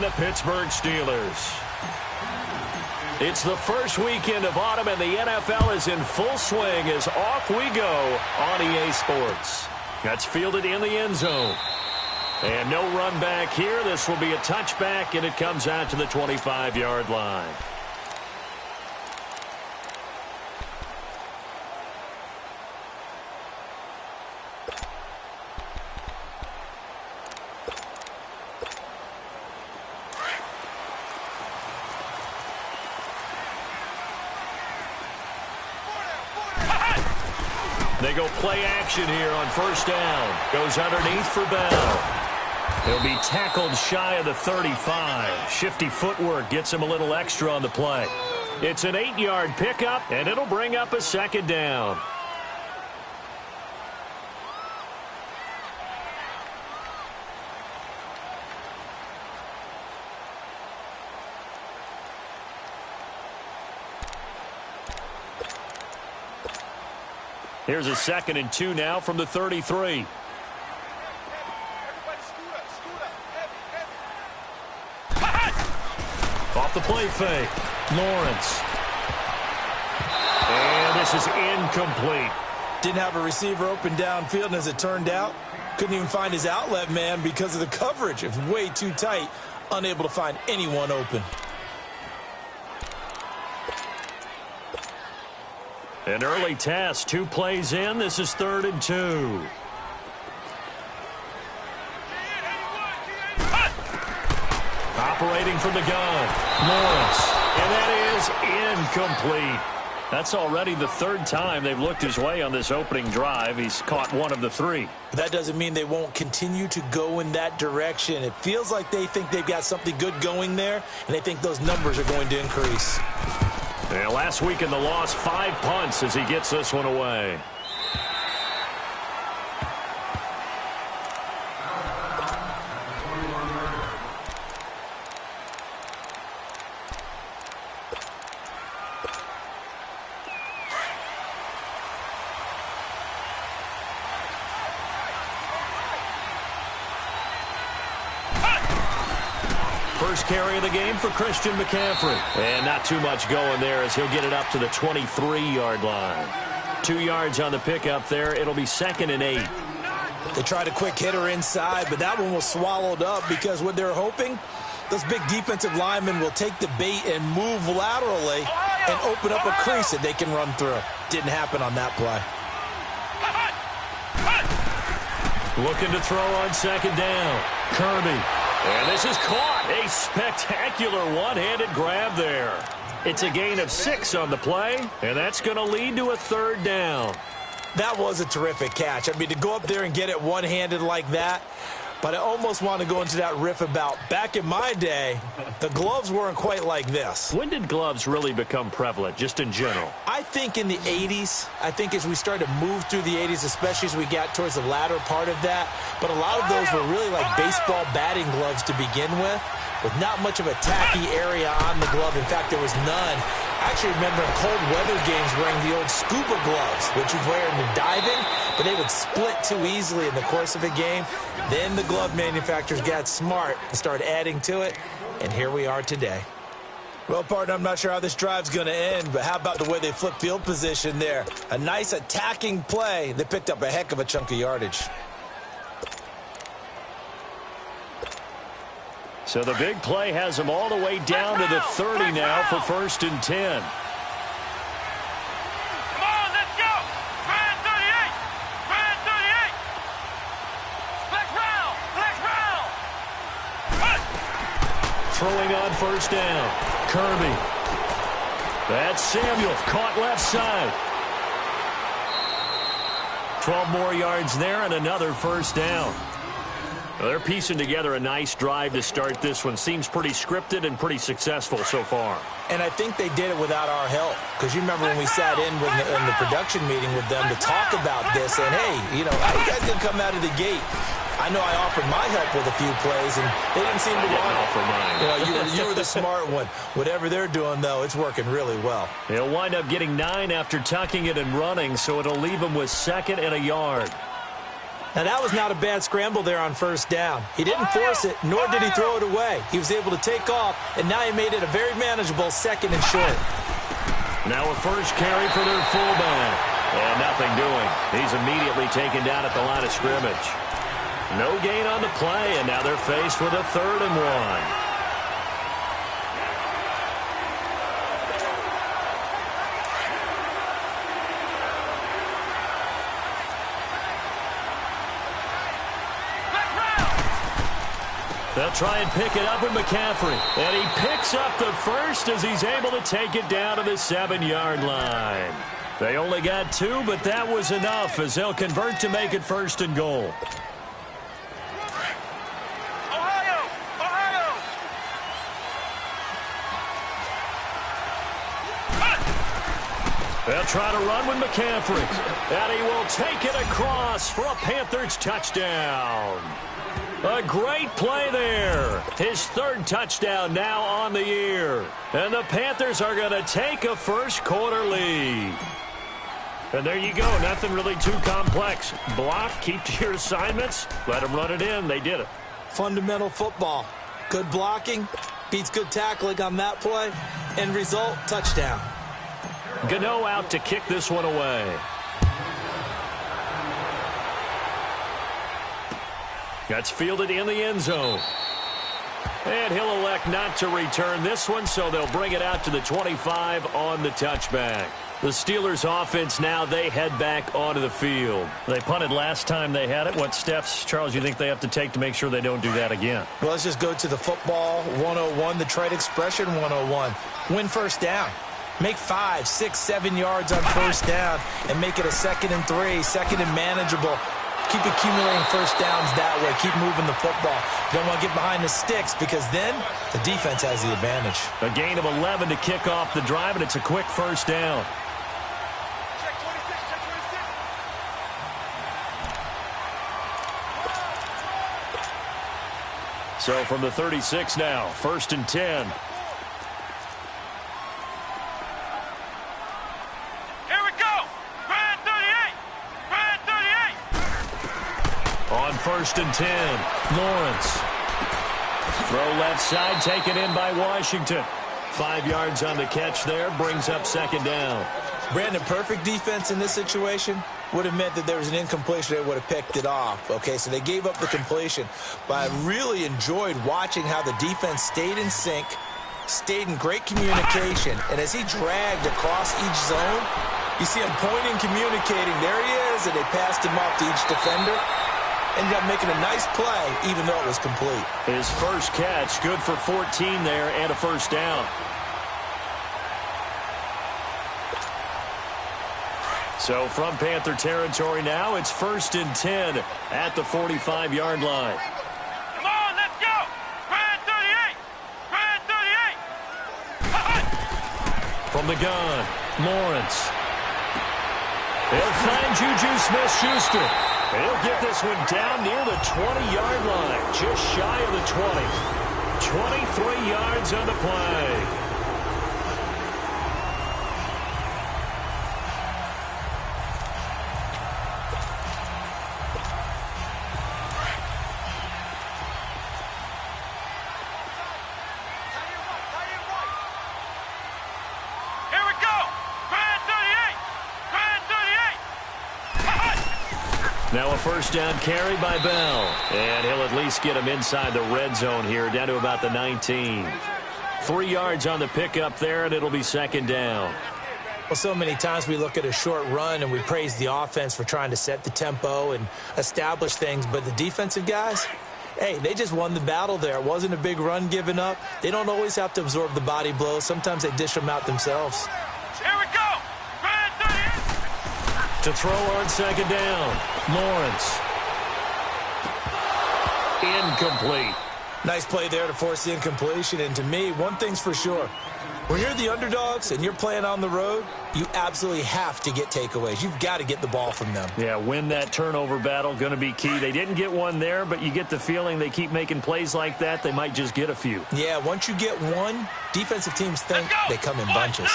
the Pittsburgh Steelers. It's the first weekend of autumn, and the NFL is in full swing as off we go on EA Sports. That's fielded in the end zone. And no run back here. This will be a touchback, and it comes out to the 25-yard line. They go play action here on first down. Goes underneath for Bell. He'll be tackled shy of the 35. Shifty footwork gets him a little extra on the play. It's an 8-yard pickup, and it'll bring up a second down. Here's a 2nd and 2 now from the 33. Off the play fake. Lawrence. And this is incomplete. Didn't have a receiver open downfield, and as it turned out, couldn't even find his outlet man because of the coverage. It was way too tight, unable to find anyone open. An early test, 2 plays in. This is 3rd and 2. Operating from the gun, Lawrence. And that is incomplete. That's already the 3rd time they've looked his way on this opening drive. He's caught 1 of the 3. That doesn't mean they won't continue to go in that direction. It feels like they think they've got something good going there, and they think those numbers are going to increase. Yeah, last week in the loss, 5 punts as he gets this one away. First carry of the game for Christian McCaffrey. And not too much going there as he'll get it up to the 23-yard line. 2 yards on the pickup there. It'll be 2nd and 8. They tried a quick hitter inside, but that one was swallowed up because what they're hoping, those big defensive linemen will take the bait and move laterally and open up a crease that they can run through. Didn't happen on that play. Looking to throw on 2nd down. Kirby. And this is caught. A spectacular one-handed grab there. It's a gain of 6 on the play, and that's going to lead to a 3rd down. That was a terrific catch. I mean, to go up there and get it one-handed like that, but I almost want to go into that riff about back in my day, the gloves weren't quite like this. When did gloves really become prevalent, just in general? I think in the 80s. I think as we started to move through the 80s, especially as we got towards the latter part of that. But a lot of those were really like baseball batting gloves to begin with not much of a tacky area on the glove. In fact, there was none. I actually remember in cold weather games wearing the old scuba gloves, which you'd wear in the diving, but they would split too easily in the course of a game. Then the glove manufacturers got smart and started adding to it, and here we are today. Well, partner, I'm not sure how this drive's going to end, but how about the way they flipped field position there? A nice attacking play. They picked up a heck of a chunk of yardage. So the big play has them all the way down to the 30 now for 1st and 10. Come on, let's go! Brand 38! Brand 38! Flex round! Flex round! Throwing on 1st down. Kirby. That's Samuel. Caught left side. 12 more yards there and another 1st down. Well, they're piecing together a nice drive to start this one. Seems pretty scripted and pretty successful so far. And I think they did it without our help. Because you remember when we sat in the production meeting with them to talk about this. And, hey, you know, how you guys didn't come out of the gate? I know I offered my help with a few plays, and they didn't seem to want it. Offer mine. You know, you were the smart one. Whatever they're doing, though, it's working really well. He'll wind up getting 9 after tucking it and running, so it'll leave him with 2nd and a yard. Now, that was not a bad scramble there on first down. He didn't force it, nor did he throw it away. He was able to take off, and now he made it a very manageable 2nd and short. Now a first carry for their fullback. And nothing doing. He's immediately taken down at the line of scrimmage. No gain on the play, and now they're faced with a 3rd and 1. They'll try and pick it up with McCaffrey. And he picks up the first as he's able to take it down to the 7-yard line. They only got 2, but that was enough as they'll convert to make it 1st and goal. Ohio! Ohio! They'll try to run with McCaffrey. And he will take it across for a Panthers touchdown. A great play there. His 3rd touchdown now on the year. And the Panthers are going to take a first-quarter lead. And there you go. Nothing really too complex. Block, keep to your assignments, let them run it in. They did it. Fundamental football. Good blocking, beats good tackling on that play. End result, touchdown. Gano out to kick this one away. That's fielded in the end zone. And he'll elect not to return this one, so they'll bring it out to the 25 on the touchback. The Steelers offense now, they head back onto the field. They punted last time they had it. What steps, Charles, you think they have to take to make sure they don't do that again? Well, let's just go to the football 101, the trade expression 101. Win first down. Make 5, 6, 7 yards on first down and make it a 2nd and 3, 2nd and manageable. Keep accumulating first downs that way. Keep moving the football. You don't want to get behind the sticks because then the defense has the advantage. A gain of 11 to kick off the drive, and it's a quick first down. Check 26, check 26. So from the 36 now, 1st and 10. On 1st and 10, Lawrence. Throw left side, taken in by Washington. 5 yards on the catch there, brings up 2nd down. Brandon, perfect defense in this situation would have meant that there was an incompletion. They would have picked it off. Okay, so they gave up the completion. But I really enjoyed watching how the defense stayed in sync, stayed in great communication. And as he dragged across each zone, you see him pointing, communicating. There he is, and they passed him off to each defender. Ended up making a nice play, even though it was complete. His first catch, good for 14 there and a first down. So from Panther territory now, it's 1st and 10 at the 45-yard line. Come on, let's go! Grand 38! Grand 38! From the gun, Lawrence. They'll find Juju Smith-Schuster. He'll get this one down near the 20-yard line, just shy of the 20. 23 yards on the play. Here we go! Grand 38! Grand 38! Now a first down carry by Bell. And he'll at least get him inside the red zone here, down to about the 19. 3 yards on the pickup there, and it'll be 2nd down. Well, so many times we look at a short run and we praise the offense for trying to set the tempo and establish things, but the defensive guys, hey, they just won the battle there. It wasn't a big run given up. They don't always have to absorb the body blows. Sometimes they dish them out themselves. Here we go! Grand 38! To throw on 2nd down, Lawrence. Incomplete. Nice play there to force the incompletion. And to me, one thing's for sure. When you're the underdogs and you're playing on the road, you absolutely have to get takeaways. You've got to get the ball from them. Yeah, win that turnover battle, going to be key. They didn't get one there, but you get the feeling they keep making plays like that, they might just get a few. Yeah, once you get one, defensive teams think they come in bunches.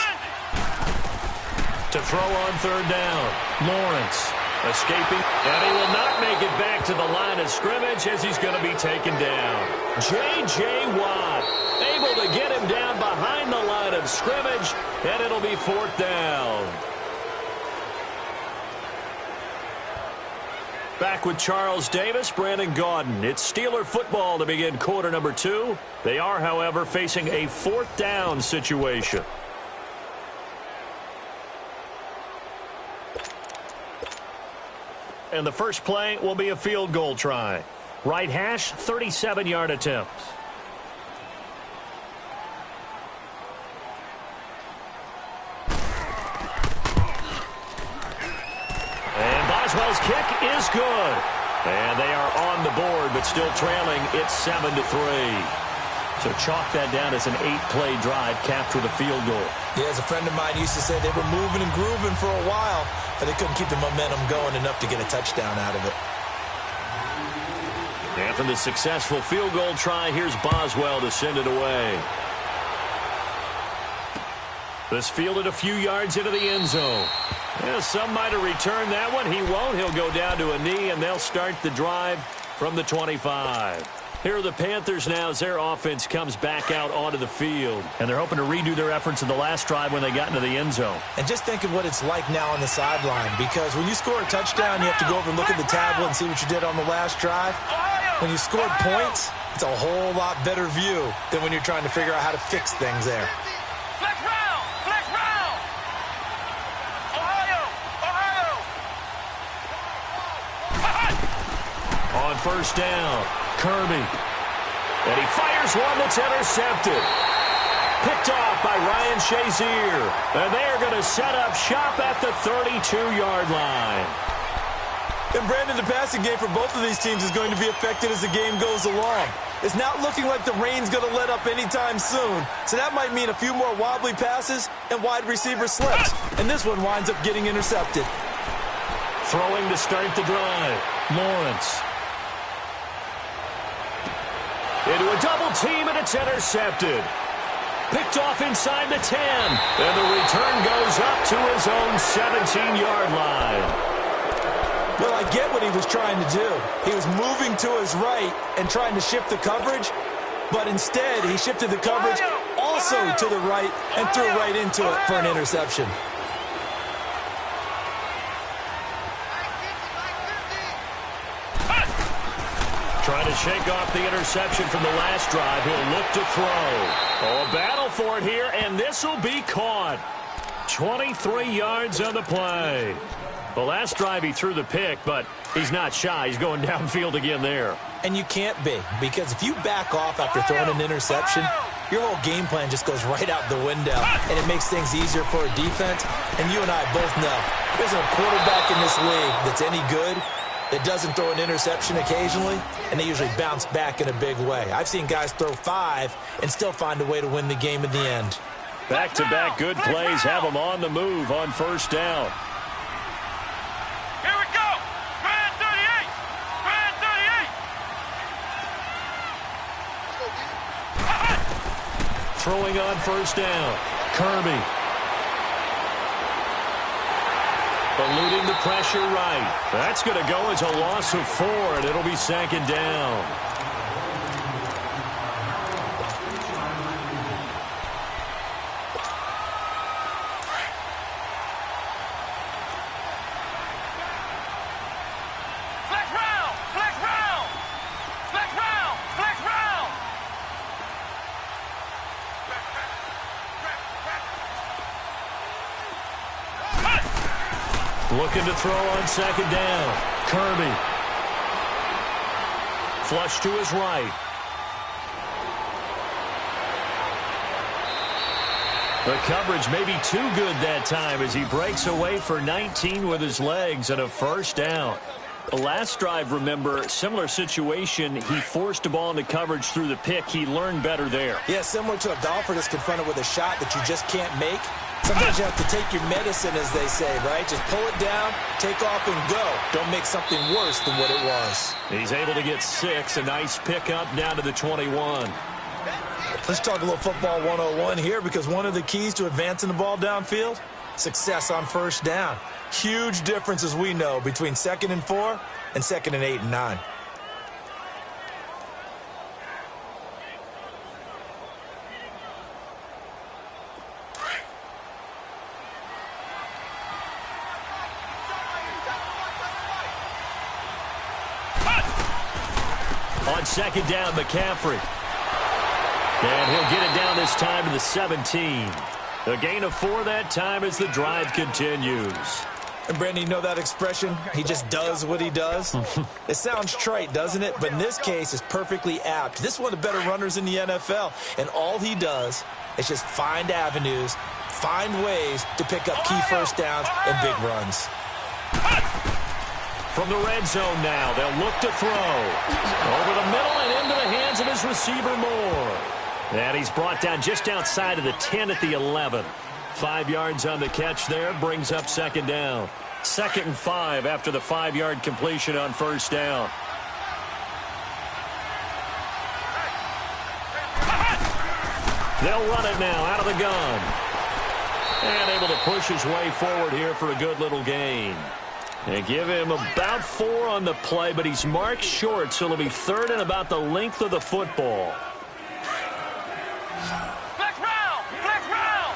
To throw on 3rd down, Lawrence. Escaping, and he will not make it back to the line of scrimmage as he's going to be taken down. J.J. Watt able to get him down behind the line of scrimmage, and it'll be 4th down. Back with Charles Davis, Brandon Gaudin. It's Steeler football to begin quarter number 2. They are, however, facing a 4th down situation. And the first play will be a field goal try. Right hash, 37-yard attempt. And Boswell's kick is good. And they are on the board, but still trailing. It's 7-3. So chalk that down as an 8-play drive, capture the field goal. Yeah, as a friend of mine used to say, they were moving and grooving for a while, but they couldn't keep the momentum going enough to get a touchdown out of it. After the successful field goal try, here's Boswell to send it away. This fielded a few yards into the end zone. Yeah, some might have returned that one. He won't. He'll go down to a knee, and they'll start the drive from the 25. Here are the Panthers now as their offense comes back out onto the field. And they're hoping to redo their efforts in the last drive when they got into the end zone. And just think of what it's like now on the sideline, because when you score a touchdown, you have to go over and look at the tablet and see what you did on the last drive. When you scored points, it's a whole lot better view than when you're trying to figure out how to fix things there. Flex round! Flex round! Ohio! Ohio! On first down, Kirby. And he fires one that's intercepted. Picked off by Ryan Shazier. And they are going to set up shop at the 32-yard line. And Brandon, the passing game for both of these teams is going to be affected as the game goes along. It's not looking like the rain's going to let up anytime soon. So that might mean a few more wobbly passes and wide receiver slips. And this one winds up getting intercepted. Throwing to start the drive, Lawrence. Into a double team, and it's intercepted. Picked off inside the 10. And the return goes up to his own 17-yard line. Well, I get what he was trying to do. He was moving to his right and trying to shift the coverage, but instead he shifted the coverage also to the right and threw right into it for an interception. Trying to shake off the interception from the last drive. He'll look to throw. Oh, a battle for it here, and this will be caught. 23 yards on the play. The last drive he threw the pick, but he's not shy. He's going downfield again there. And you can't be, because if you back off after throwing an interception, your whole game plan just goes right out the window, and it makes things easier for a defense. And you and I both know there's a quarterback in this league that's any good that doesn't throw an interception occasionally, and they usually bounce back in a big way. I've seen guys throw 5 and still find a way to win the game in the end. Back-to-back good plays have them on the move on first down. Here we go! Grand 38! Grand 38! Throwing on first down, Kirby. Eluding the pressure right. That's going to go as a loss of 4, and it'll be 2nd down. Flex round! Flex round! Flex round! Flex round! Looking to throw on 2nd down. Kirby. Flush to his right. The coverage may be too good that time as he breaks away for 19 with his legs and a first down. The last drive, remember, similar situation. He forced the ball into coverage through the pick. He learned better there. Yeah, similar to a golfer that's confronted with a shot that you just can't make. Sometimes you have to take your medicine, as they say, right? Just pull it down, take off, and go. Don't make something worse than what it was. He's able to get 6. A nice pickup down to the 21. Let's talk a little football 101 here, because one of the keys to advancing the ball downfield success on first down. Huge difference, as we know, between 2nd and 4 and 2nd and 8 and 9. On 2nd down, McCaffrey. And he'll get it down this time to the 17. A gain of 4 that time as the drive continues. And, Brandon, you know that expression? He just does what he does? It sounds trite, doesn't it? But in this case, it's perfectly apt. This is one of the better runners in the NFL. And all he does is just find avenues, find ways to pick up key first downs and big runs. From the red zone now, they'll look to throw. Over the middle and into the hands of his receiver, Moore. And he's brought down just outside of the 10 at the 11. 5 yards on the catch there, brings up 2nd down. 2nd and 5 after the 5-yard completion on first down. They'll run it now out of the gun. And able to push his way forward here for a good little gain. They give him about 4 on the play, but he's marked short, so it'll be 3rd and about the length of the football. Flex round! Flex round!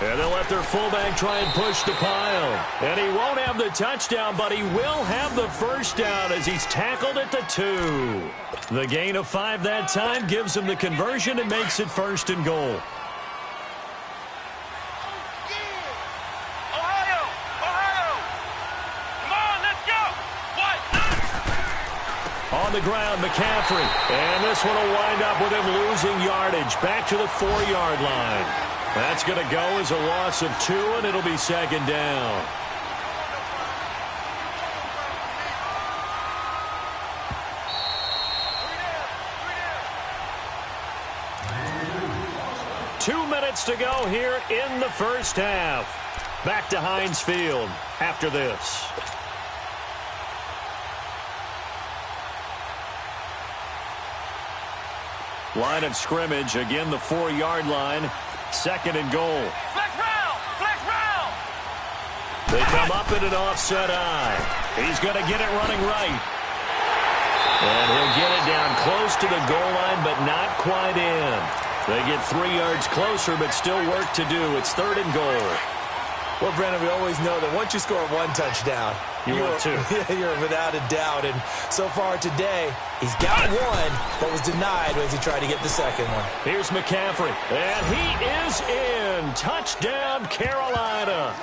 And they'll let their fullback try and push the pile. And he won't have the touchdown, but he will have the first down as he's tackled at the 2. The gain of 5 that time gives him the conversion and makes it 1st and goal. On the ground, McCaffrey. And this one will wind up with him losing yardage. Back to the 4-yard line. That's going to go as a loss of 2, and it'll be 2nd down. Two minutes to go here in the first half. Back to Heinz Field after this. Line of scrimmage, again the 4-yard line, 2nd and goal. Flex round! Flex round! They come up in an offset eye. He's going to get it running right. And he'll get it down close to the goal line, but not quite in. They get 3 yards closer, but still work to do. It's 3rd and goal. Well, Brandon, we always know that once you score 1 touchdown, you want 2. You're without a doubt. And so far today, he's got 1, but was denied as he tried to get the 2nd one. Here's McCaffrey, and he is in. Touchdown, Carolina.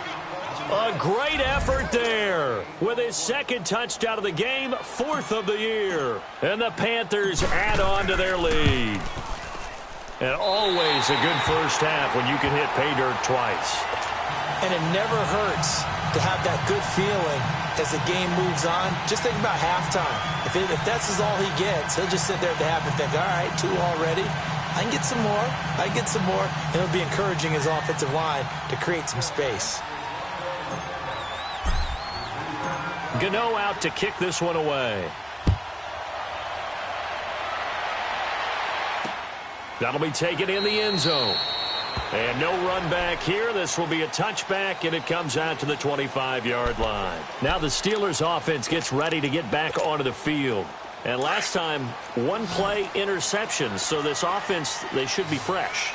A great effort there with his 2nd touchdown of the game, 4th of the year. And the Panthers add on to their lead. And always a good first half when you can hit pay dirt twice. And it never hurts to have that good feeling as the game moves on. Just think about halftime. If that's all he gets, he'll just sit there at the half and think, all right, 2 already. I can get some more. I can get some more. And it'll be encouraging his offensive line to create some space. Gano out to kick this one away. That'll be taken in the end zone. And no run back here. This will be a touchback, and it comes out to the 25-yard line. Now the Steelers' offense gets ready to get back onto the field. And last time, 1 play interception. So this offense, they should be fresh.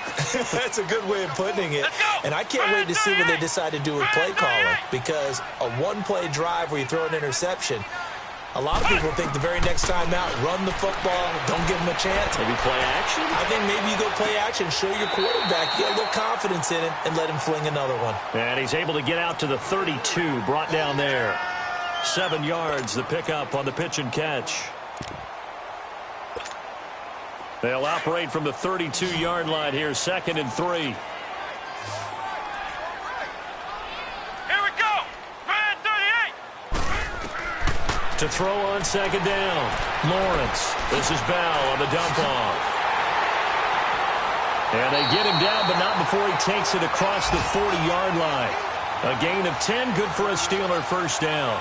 That's a good way of putting it. And I can't wait to see what they decide to do with play calling. Because a 1-play drive where you throw an interception, a lot of people think the very next time out, run the football, don't give them a chance. Maybe play action? I think maybe you go play action, show your quarterback, get a little confidence in it, and let him fling another one. And he's able to get out to the 32, brought down there. 7 yards, the pickup on the pitch and catch. They'll operate from the 32-yard line here, 2nd and 3. To throw on 2nd down. Lawrence. This is Bell on the dump-off. And they get him down, but not before he takes it across the 40-yard line. A gain of 10, good for a Steeler first down.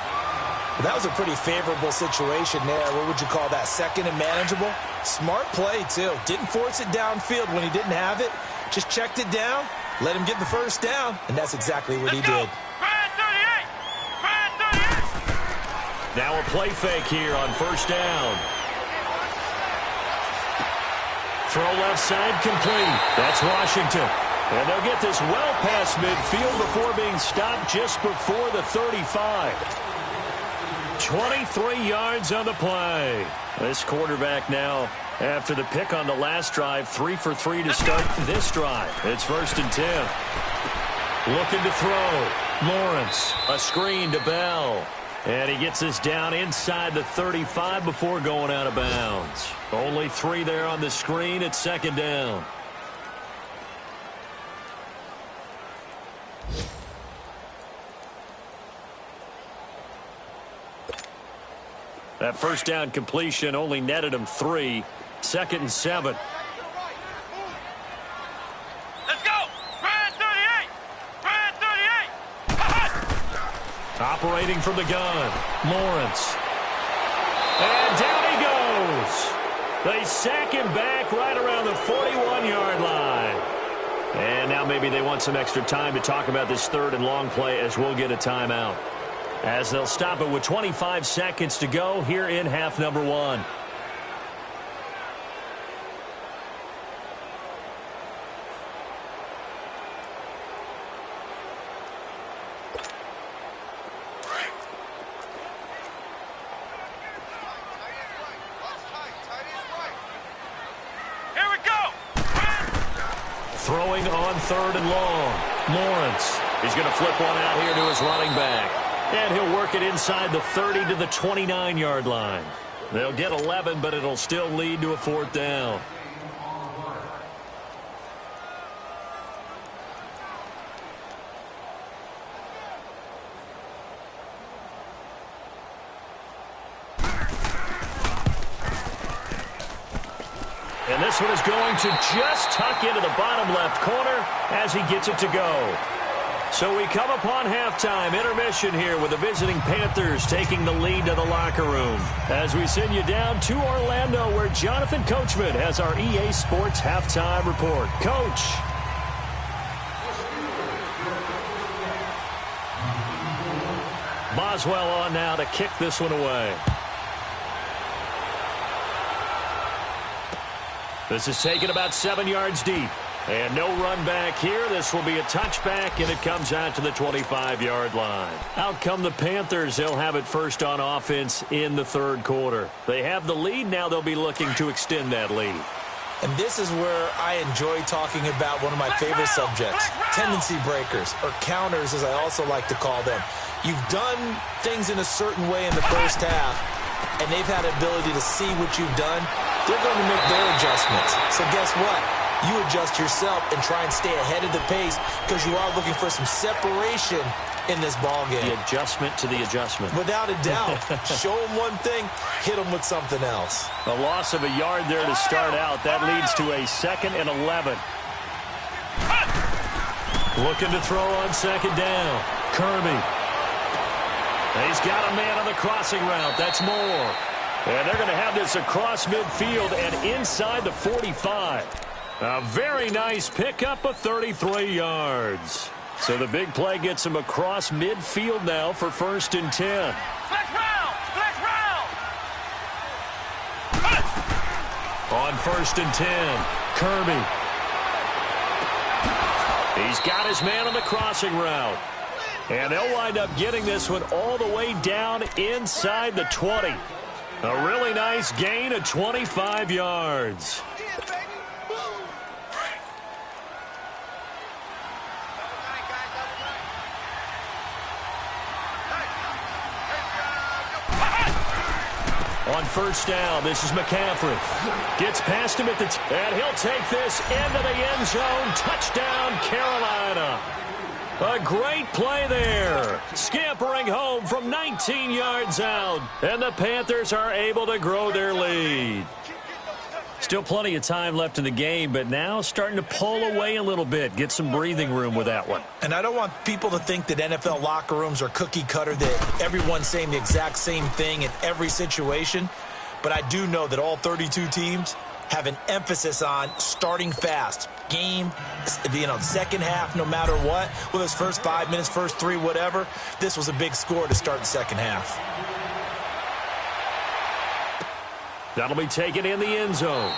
That was a pretty favorable situation there. What would you call that? Second and manageable? Smart play, too. Didn't force it downfield when he didn't have it. Just checked it down, let him get the first down, and that's exactly what he did. Now a play fake here on first down. Throw left side complete. That's Washington. And they'll get this well past midfield before being stopped just before the 35. 23 yards on the play. This quarterback now, after the pick on the last drive, 3 for 3 to start this drive. It's 1st and 10. Looking to throw. Lawrence, a screen to Bell. And he gets this down inside the 35 before going out of bounds. Only 3 there on the screen. It's 2nd down. That first down completion only netted him 3. 2nd and 7. Let's go! Brand 38! Brand 38! Operating from the gun. Lawrence. And down he goes. They sack him back right around the 41-yard line. And now maybe they want some extra time to talk about this 3rd and long play as we'll get a timeout. As they'll stop it with 25 seconds to go here in half number 1. Here we go! Throwing on 3rd and long. Lawrence. He's going to flip one out here to his running back. And he'll work it inside the 30 to the 29-yard line. They'll get 11, but it'll still lead to a 4th down. And this one is going to just tuck into the bottom left corner as he gets it to go. So we come upon halftime intermission here with the visiting Panthers taking the lead to the locker room. As we send you down to Orlando where Jonathan Coachman has our EA Sports halftime report. Coach. Boswell on now to kick this one away. This is taken about 7 yards deep. And no run back here. This will be a touchback, and it comes out to the 25-yard line. Out come the Panthers. They'll have it first on offense in the 3rd quarter. They have the lead. Now they'll be looking to extend that lead. And this is where I enjoy talking about one of my favorite subjects, tendency breakers, or counters as I also like to call them. You've done things in a certain way in the first half, and they've had the ability to see what you've done. They're going to make their adjustments. So guess what? You adjust yourself and try and stay ahead of the pace because you are looking for some separation in this ball game. The adjustment to the adjustment. Without a doubt. Show them one thing, hit them with something else. A loss of a yard there to start out. That leads to a 2nd and 11. Looking to throw on 2nd down. Kirby. He's got a man on the crossing route. That's Moore. And they're going to have this across midfield and inside the 45. A very nice pickup of 33 yards. So the big play gets him across midfield now for 1st and 10. Flex round! Flex round! On 1st and 10, Kirby. He's got his man on the crossing route. And they'll wind up getting this one all the way down inside the 20. A really nice gain of 25 yards. On 1st down, this is McCaffrey. Gets past him at the and he'll take this into the end zone. Touchdown, Carolina. A great play there. Scampering home from 19 yards out. And the Panthers are able to grow their lead. Still plenty of time left in the game, but now starting to pull away a little bit. Get some breathing room with that one. And I don't want people to think that NFL locker rooms are cookie cutter, that everyone's saying the exact same thing in every situation. But I do know that all 32 teams have an emphasis on starting fast. Game, second half, no matter what. Whether it's first 5 minutes, first 3, whatever. This was a big score to start the second half. That'll be taken in the end zone.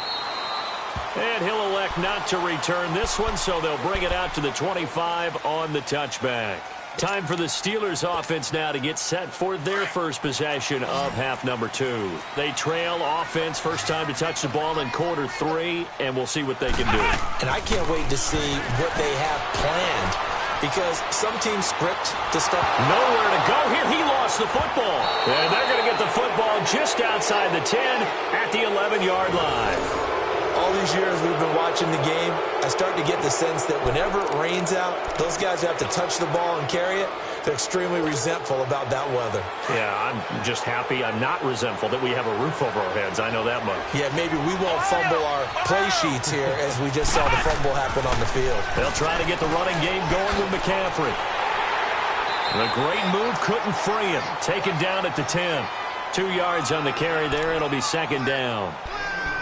And he'll elect not to return this one, so they'll bring it out to the 25 on the touchback. Time for the Steelers offense now to get set for their first possession of half number 2. They trail offense, first time to touch the ball in quarter 3, and we'll see what they can do. And I can't wait to see what they have planned, because some teams script to start. Nowhere to go here. He lost the football. And they're going to get the football just outside the 10 at the 11-yard line. All these years we've been watching the game, I start to get the sense that whenever it rains out, those guys who have to touch the ball and carry it, they're extremely resentful about that weather. Yeah, I'm just happy I'm not resentful that we have a roof over our heads. I know that much. Yeah, maybe we won't fumble our play sheets here as we just saw the fumble happen on the field. They'll try to get the running game going with McCaffrey. The great move couldn't free him. Taken down at the 10. 2 yards on the carry there. It'll be second down.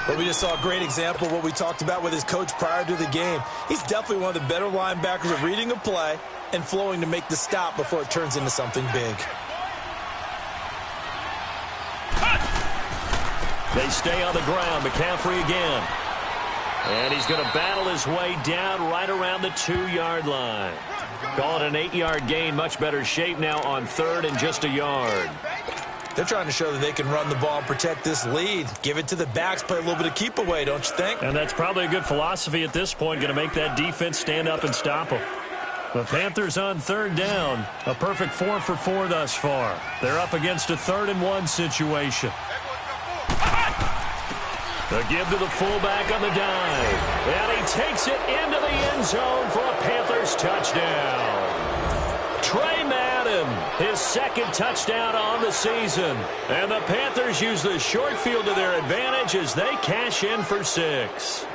But we just saw a great example of what we talked about with his coach prior to the game. He's definitely one of the better linebackers at reading a play and flowing to make the stop before it turns into something big. They stay on the ground. McCaffrey again. And he's going to battle his way down right around the 2-yard line. Call it an 8-yard gain. Much better shape now on third and just a yard. They're trying to show that they can run the ball and protect this lead. Give it to the backs, play a little bit of keep away, don't you think? And that's probably a good philosophy at this point, going to make that defense stand up and stop them. The Panthers on third down. A perfect 4 for 4 thus far. They're up against a 3rd and 1 situation. The give to the fullback on the dive. And he takes it into the end zone for a Panthers touchdown. Trey Madden, his second touchdown on the season. And the Panthers use the short field to their advantage as they cash in for 6.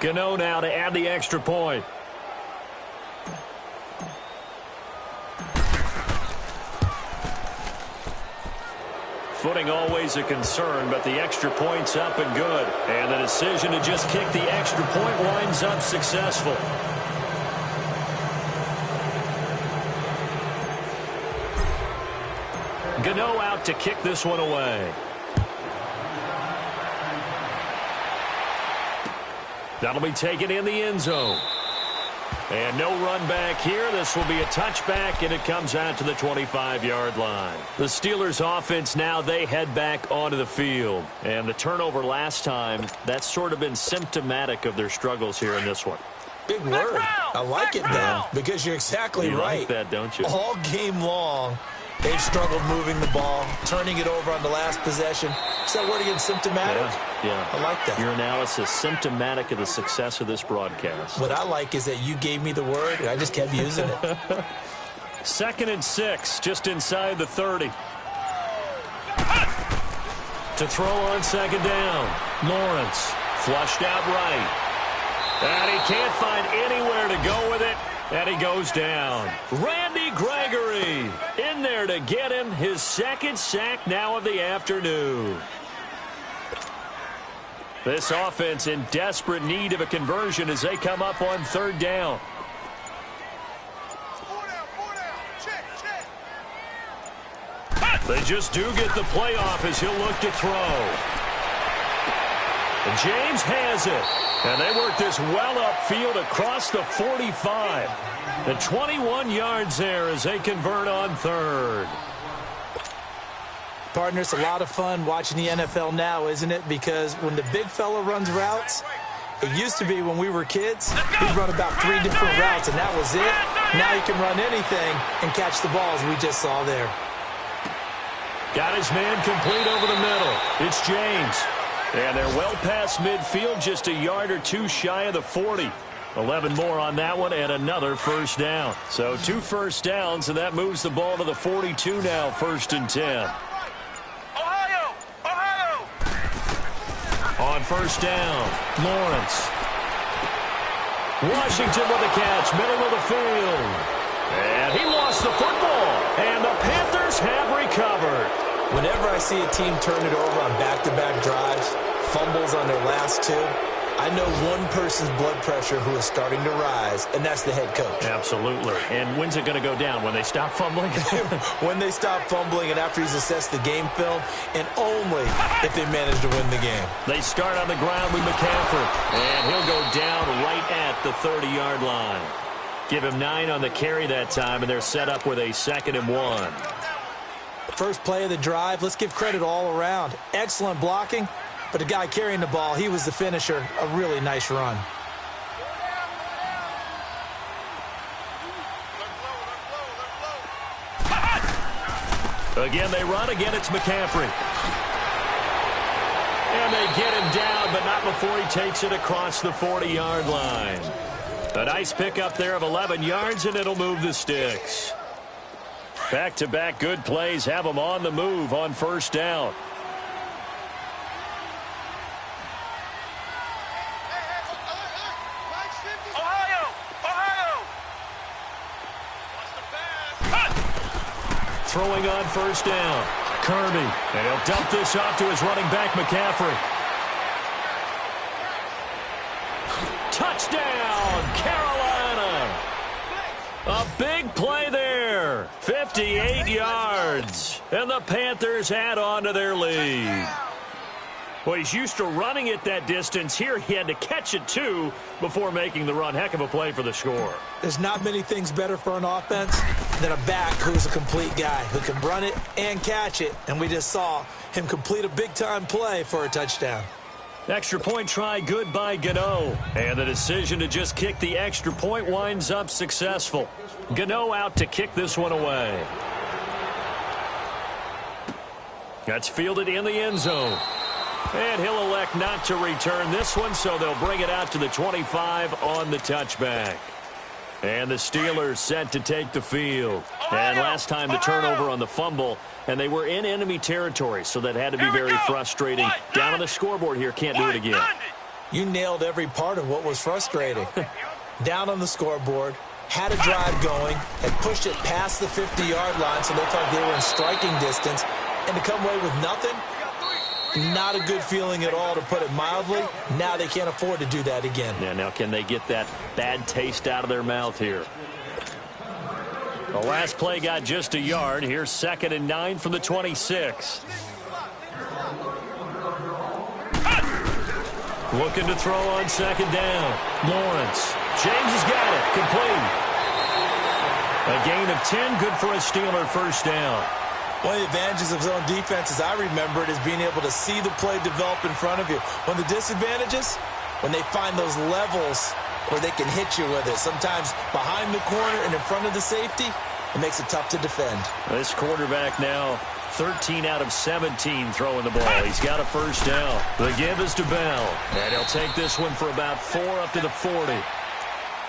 Gano now to add the extra point. Footing always a concern, but the extra point's up and good. And the decision to just kick the extra point winds up successful. Gano out to kick this one away. That'll be taken in the end zone. And no run back here. This will be a touchback, and it comes out to the 25-yard line. The Steelers' offense now, they head back onto the field. And the turnover last time, that's sort of been symptomatic of their struggles here in this one. Big word. I like it, Dan, because you're exactly right. You like that, don't you? All game long, they've struggled moving the ball, turning it over on the last possession. Is that word again, symptomatic? Yeah. I like that. Your analysis, symptomatic of the success of this broadcast. What I like is that you gave me the word, and I just kept using it. 2nd and 6, just inside the 30. To throw on second down. Lawrence, flushed out right. And he can't find anywhere to go with it. And he goes down. Randy Gregory in there to get him his second sack now of the afternoon. This offense in desperate need of a conversion as they come up on third down. They just do get the playoff as he'll look to throw. And James has it. And they work this well upfield across the 45. The 21 yards there as they convert on third. Partner, it's a lot of fun watching the NFL now, isn't it? Because when the big fella runs routes, it used to be when we were kids, he'd run about 3 different routes, and that was it. Now he can run anything and catch the ball, as we just saw there. Got his man complete over the middle. It's James. And they're well past midfield, just a yard or two shy of the 40. 11 more on that one and another first down. So 2 first downs, and that moves the ball to the 42 now, 1st and 10. Ohio! Ohio! On first down, Lawrence. Washington with the catch, middle of the field. And he lost the football, and the Panthers have recovered. Whenever I see a team turn it over on back-to-back drives, fumbles on their last 2, I know one person's blood pressure who is starting to rise, and that's the head coach. Absolutely. And when's it going to go down? When they stop fumbling? When they stop fumbling and after he's assessed the game film, and only if they manage to win the game. They start on the ground with McCaffrey, and he'll go down right at the 30-yard line. Give him 9 on the carry that time, and they're set up with a 2nd and 1. First play of the drive, let's give credit all around. Excellent blocking. But the guy carrying the ball, he was the finisher. A really nice run. Again, they run. Again, it's McCaffrey. And they get him down, but not before he takes it across the 40-yard line. A nice pickup there of 11 yards, and it'll move the sticks. Back-to-back good plays have them on the move on first down. Throwing on first down. Kirby. And he'll dump this off to his running back, McCaffrey. Touchdown, Carolina. A big play there. 58 yards. And the Panthers add on to their lead. Well, he's used to running it that distance. Here he had to catch it, too, before making the run. Heck of a play for the score. There's not many things better for an offense than a back who's a complete guy, who can run it and catch it. And we just saw him complete a big-time play for a touchdown. Extra point try good by Gano. And the decision to just kick the extra point winds up successful. Gano out to kick this one away. That's fielded in the end zone. And he'll elect not to return this one, so they'll bring it out to the 25 on the touchback. And the Steelers set to take the field. And last time the turnover on the fumble, and they were in enemy territory, so that had to be very frustrating. Down on the scoreboard here, can't do it again. You nailed every part of what was frustrating. Down on the scoreboard, had a drive going, had pushed it past the 50-yard line, so they thought they were in striking distance, and to come away with nothing, not a good feeling at all, to put it mildly. Now they can't afford to do that again. Yeah, now can they get that bad taste out of their mouth here? The last play got just a yard. Here's 2nd and 9 from the 26. Looking to throw on 2nd down. Lawrence. James has got it. Complete. A gain of 10. Good for a Steeler first down. One of the advantages of zone defense, as I remember it, is being able to see the play develop in front of you. One of the disadvantages, when they find those levels where they can hit you with it. Sometimes behind the corner and in front of the safety, it makes it tough to defend. This quarterback now 13 out of 17 throwing the ball. He's got a first down. The give is to Bell. And he'll take this one for about 4 up to the 40.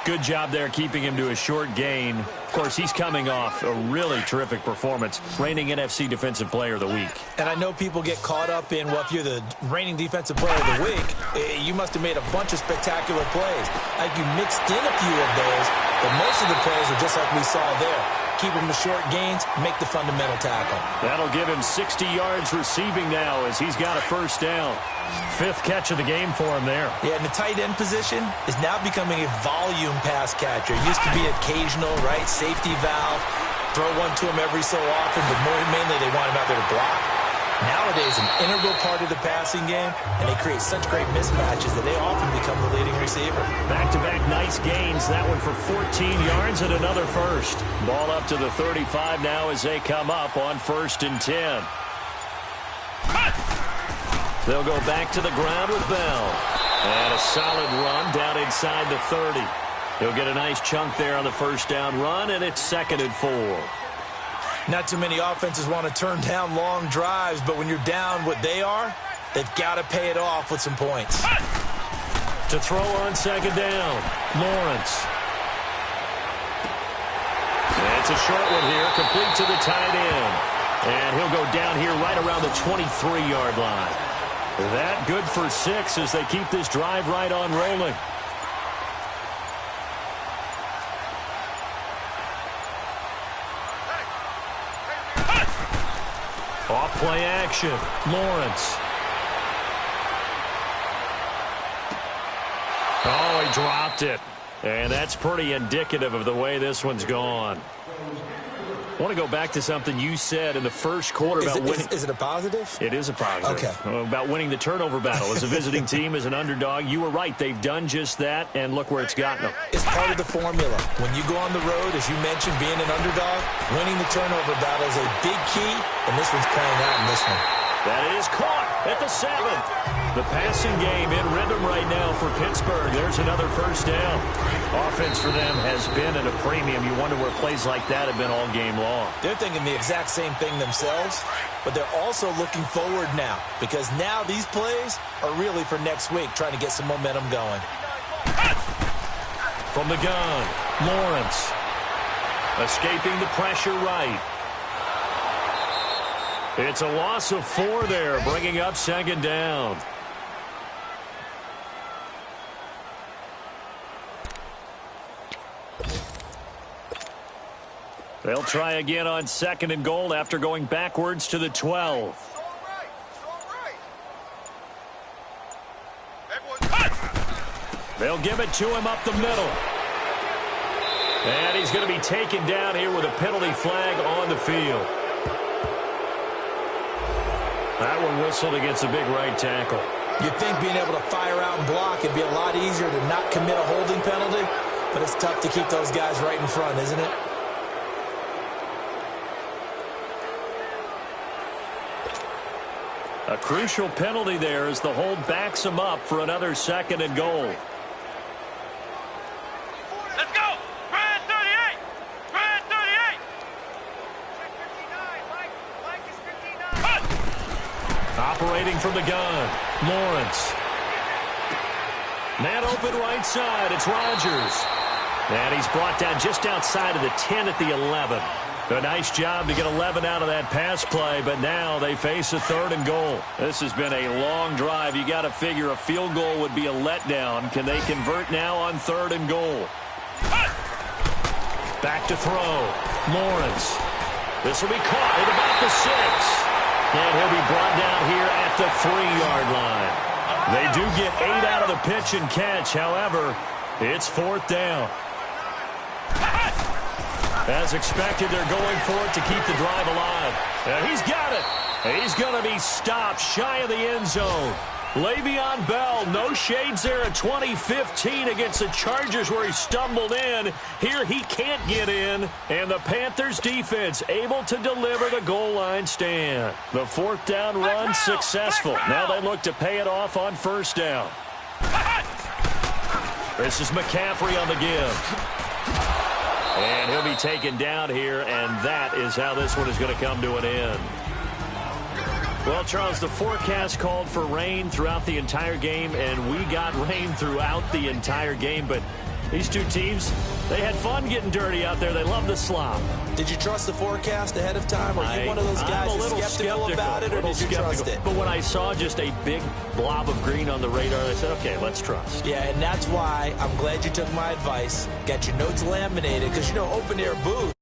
Good job there keeping him to a short gain. Of course, he's coming off a really terrific performance, reigning NFC Defensive Player of the Week. And I know people get caught up in, well, if you're the reigning Defensive Player of the Week, you must have made a bunch of spectacular plays. Like you mixed in a few of those, but most of the plays are just like we saw there. Keep him to short gains, make the fundamental tackle. That'll give him 60 yards receiving now as he's got a first down. 5th catch of the game for him there. Yeah, and the tight end position is now becoming a volume pass catcher. It used to be occasional, right? Safety valve. Throw one to him every so often, but mainly they want him out there to block. Nowadays, an integral part of the passing game, and they create such great mismatches that they often become the leading receiver. Back-to-back nice gains. That one for 14 yards and another first. Ball up to the 35 now as they come up on 1st and 10. They'll go back to the ground with Bell. And a solid run down inside the 30. He'll get a nice chunk there on the first down run, and it's 2nd and 4. Not too many offenses want to turn down long drives, but when you're down what they are, they've got to pay it off with some points. To throw on second down, Lawrence. It's a short one here, complete to the tight end. And he'll go down here right around the 23-yard line. That good for 6 as they keep this drive right on rolling. Off play action, Lawrence. Oh, he dropped it. And that's pretty indicative of the way this one's gone. I want to go back to something you said in the first quarter about winning. Is it a positive? It is a positive. Okay. About winning the turnover battle. As a visiting team, as an underdog, you were right. They've done just that, and look where it's gotten them. It's part of the formula. When you go on the road, as you mentioned, being an underdog, winning the turnover battle is a big key, and this one's playing out in this one. That is caught at the 7th. The passing game in rhythm right now for Pittsburgh. There's another first down. Offense for them has been at a premium. You wonder where plays like that have been all game long. They're thinking the exact same thing themselves, but they're also looking forward now because now these plays are really for next week, trying to get some momentum going. From the gun, Lawrence. Escaping the pressure right. It's a loss of 4 there, bringing up second down. They'll try again on second and goal after going backwards to the 12. They'll give it to him up the middle. And he's going to be taken down here with a penalty flag on the field. That one whistled against a big right tackle. You'd think being able to fire out and block would be a lot easier to not commit a holding penalty, but it's tough to keep those guys right in front, isn't it? A crucial penalty there as the hold backs him up for another second and goal. Let's go! Brad 38! Brad 38! Mike is 59. Operating from the gun, Lawrence. Man open right side, it's Rodgers. And he's brought down just outside of the 10 at the 11. A nice job to get 11 out of that pass play, but now they face a third and goal. This has been a long drive. You got to figure a field goal would be a letdown. Can they convert now on third and goal? Back to throw. Lawrence. This will be caught at about the 6. And he'll be brought down here at the 3-yard line. They do get 8 out of the pitch and catch. However, it's 4th down. As expected, they're going for it to keep the drive alive. He's got it. He's going to be stopped shy of the end zone. Le'Veon Bell, no shades there in 2015 against the Chargers where he stumbled in. Here he can't get in, and the Panthers defense able to deliver the goal line stand. The 4th down run successful. Now they look to pay it off on first down. This is McCaffrey on the give. And he'll be taken down here, and that is how this one is going to come to an end. Well, Charles, the forecast called for rain throughout the entire game, and we got rain throughout the entire game. But these two teams, they had fun getting dirty out there. They love the slop. Did you trust the forecast ahead of time? Are you one of those guys that's skeptical about it, or did you trust it? But when I saw just a big blob of green on the radar, I said, okay, let's trust. Yeah, and that's why I'm glad you took my advice, got your notes laminated, because, you know, open-air booth.